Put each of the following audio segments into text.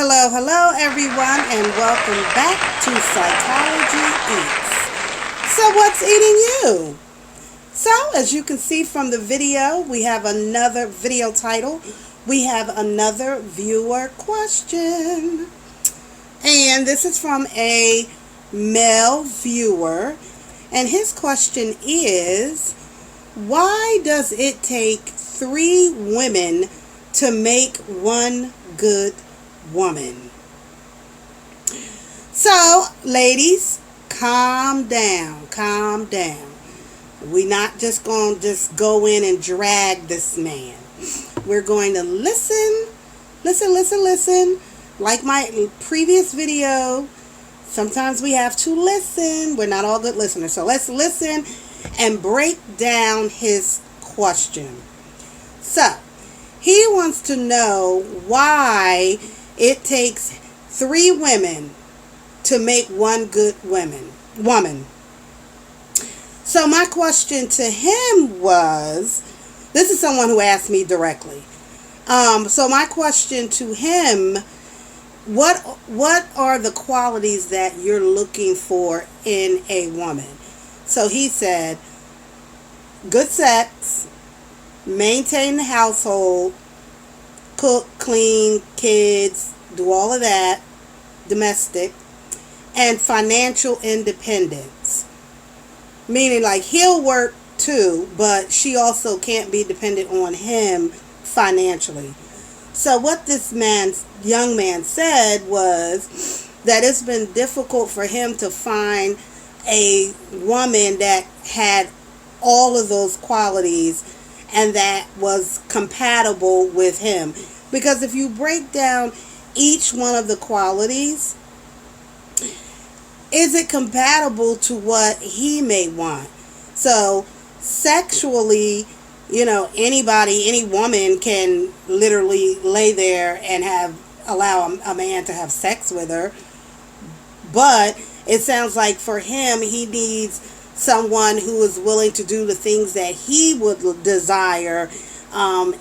Hello, everyone, and welcome back to Psychology Eats. So, what's eating you? So, as you can see from the video, we have another video title. We have another viewer question. And this is from a male viewer. And his question is, why does it take 3 women to make one good woman? So, ladies, calm down. We're not just going to go in and drag this man. We're going to listen. Like my previous video, sometimes we have to listen. We're not all good listeners. So let's listen and break down his question. So, he wants to know why it takes 3 women to make one good woman. So my question to him was, this is someone who asked me directly. So my question to him, what are the qualities that you're looking for in a woman? So he said, good sex, maintain the household, cook, clean, kids, do all of that, domestic, and financial independence. Meaning, like, he'll work too, but she also can't be dependent on him financially. So what this young man said was that it's been difficult for him to find a woman that had all of those qualities and that was compatible with him. Because if you break down each one of the qualities, is it compatible to what he may want? So sexually, any woman can literally lay there and allow a man to have sex with her. But it sounds like for him, he needs someone who is willing to do the things that he would desire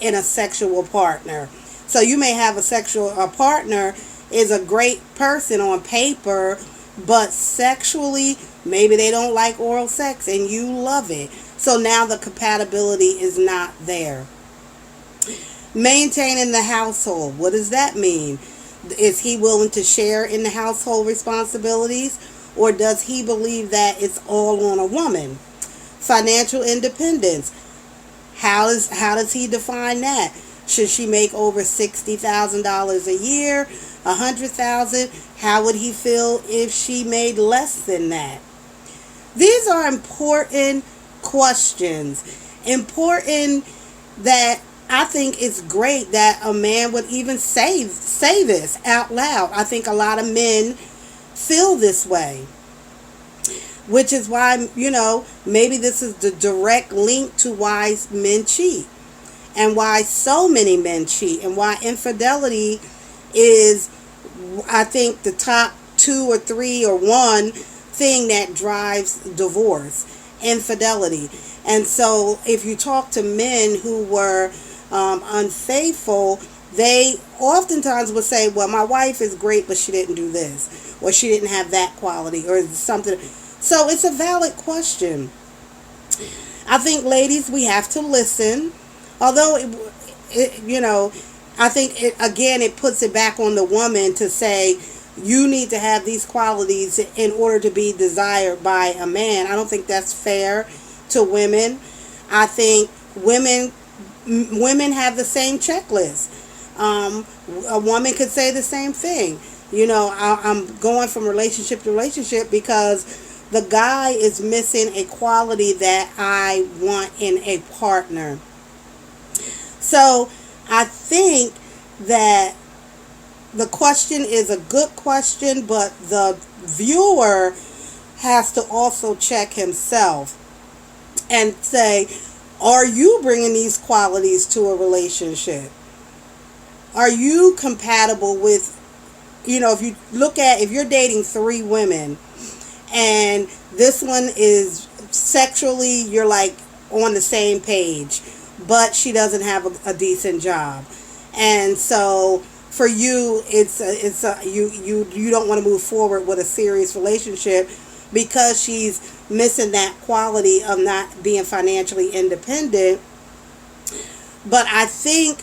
in a sexual partner. So you may have a partner is a great person on paper, but sexually, maybe they don't like oral sex and you love it. So now the compatibility is not there. Maintaining the household. What does that mean? Is he willing to share in the household responsibilities? Or does he believe that it's all on a woman? Financial independence. How does he define that? Should she make over $60,000 a year? $100,000? How would he feel if she made less than that? These are important questions. Important that I think it's great that a man would even say this out loud. I think a lot of men feel this way, which is why, maybe this is the direct link to why men cheat and why so many men cheat and why infidelity is, I think, the top 2 or 3 or 1 thing that drives divorce. Infidelity. And so if you talk to men who were unfaithful, they oftentimes would say, well, my wife is great, but she didn't do this, or she didn't have that quality, or something. So it's a valid question. I think, ladies, we have to listen. Although, I think, it puts it back on the woman to say, you need to have these qualities in order to be desired by a man. I don't think that's fair to women. I think women have the same checklist. A woman could say the same thing. I'm going from relationship to relationship because the guy is missing a quality that I want in a partner. So I think that the question is a good question, but the viewer has to also check himself and say, are you bringing these qualities to a relationship? Are you compatible with, if you're dating 3 women and this one is sexually, you're like on the same page, but she doesn't have a decent job. And so for you, you don't want to move forward with a serious relationship because she's missing that quality of not being financially independent. But I think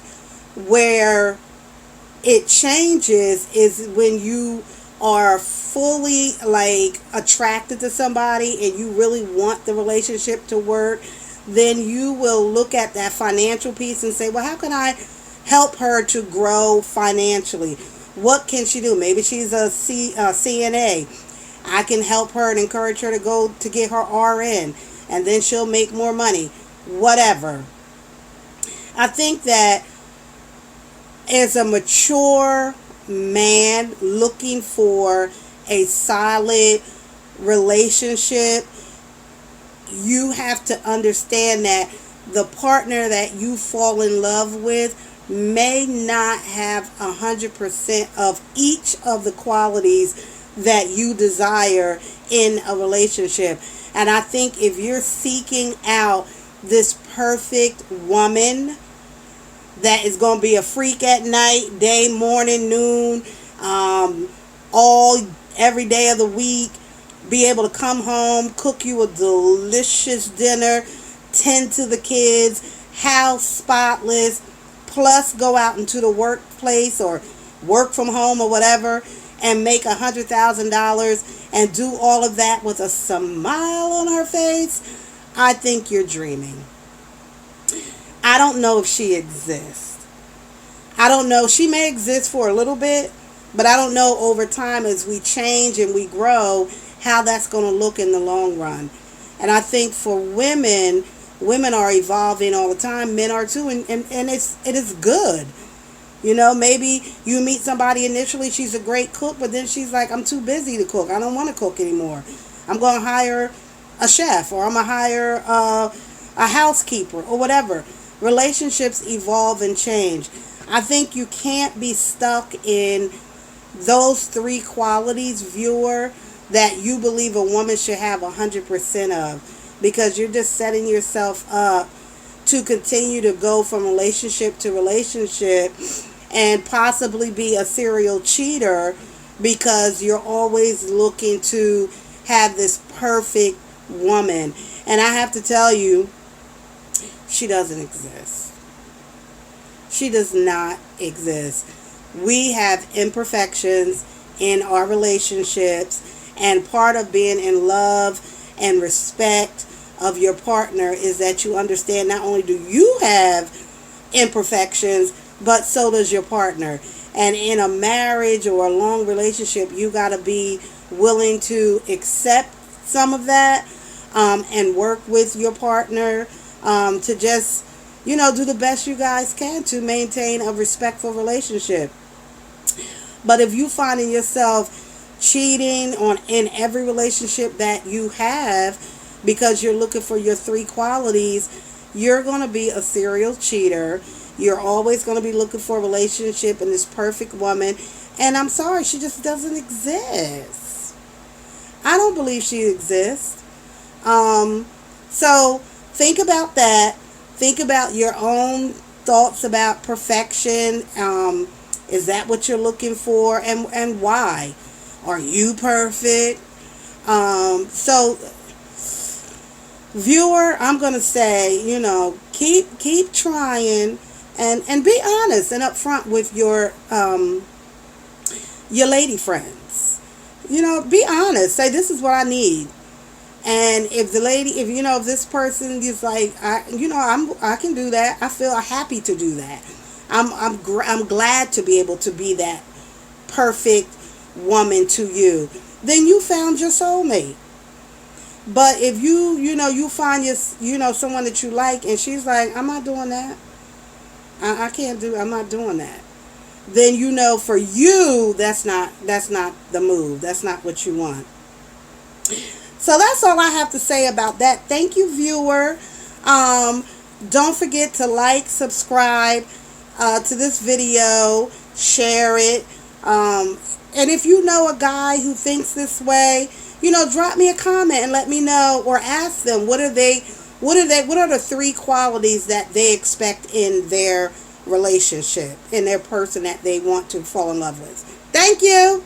where it changes is when you are fully like attracted to somebody and you really want the relationship to work, then you will look at that financial piece and say, well, how can I help her to grow financially? What can she do? Maybe she's a CNA. I can help her and encourage her to go to get her RN, and then she'll make more money. Whatever. I think that as a mature man looking for a solid relationship, you have to understand that the partner that you fall in love with may not have 100% of each of the qualities that you desire in a relationship. And I think if you're seeking out this perfect woman that is going to be a freak at night, day, morning, noon, all every day of the week, be able to come home, cook you a delicious dinner, tend to the kids, house spotless, plus go out into the workplace or work from home or whatever and make $100,000 and do all of that with a smile on her face, I think you're dreaming. I don't know if she exists. I don't know. She may exist for a little bit, but I don't know over time as we change and we grow how that's going to look in the long run. And I think for women are evolving all the time. Men are too, and it is good. You know, maybe you meet somebody initially, she's a great cook, but then she's like, I'm too busy to cook. I don't want to cook anymore. I'm going to hire a chef, or I'm going to hire a housekeeper, or whatever. Relationships evolve and change. I think you can't be stuck in those three qualities, viewer, that you believe a woman should have 100% of, because you're just setting yourself up to continue to go from relationship to relationship and possibly be a serial cheater because you're always looking to have this perfect woman. And I have to tell you, she doesn't exist. She does not exist. We have imperfections in our relationships, and part of being in love and respect of your partner is that you understand not only do you have imperfections, but so does your partner. And in a marriage or a long relationship, you got to be willing to accept some of that and work with your partner to just, do the best you guys can to maintain a respectful relationship. But if you finding yourself cheating in every relationship that you have because you're looking for your three qualities, you're going to be a serial cheater. You're always going to be looking for a relationship and this perfect woman. And I'm sorry, she just doesn't exist. I don't believe she exists. So think about that. Think about your own thoughts about perfection. Is that what you're looking for? And why? Are you perfect? So viewer, I'm going to say, keep trying and be honest and upfront with your lady friends. Be honest. Say, this is what I need. And if the lady, if this person is like, I can do that. I feel happy to do that. I'm glad to be able to be that perfect woman to you. Then you found your soulmate. But if you find someone that you like and she's like, I'm not doing that. I'm not doing that. Then for you that's not the move. That's not what you want. So that's all I have to say about that. Thank you, viewer. Don't forget to like, subscribe to this video, share it. And if you know a guy who thinks this way, drop me a comment and let me know, or ask them what are the three qualities that they expect in their relationship in their person that they want to fall in love with. Thank you.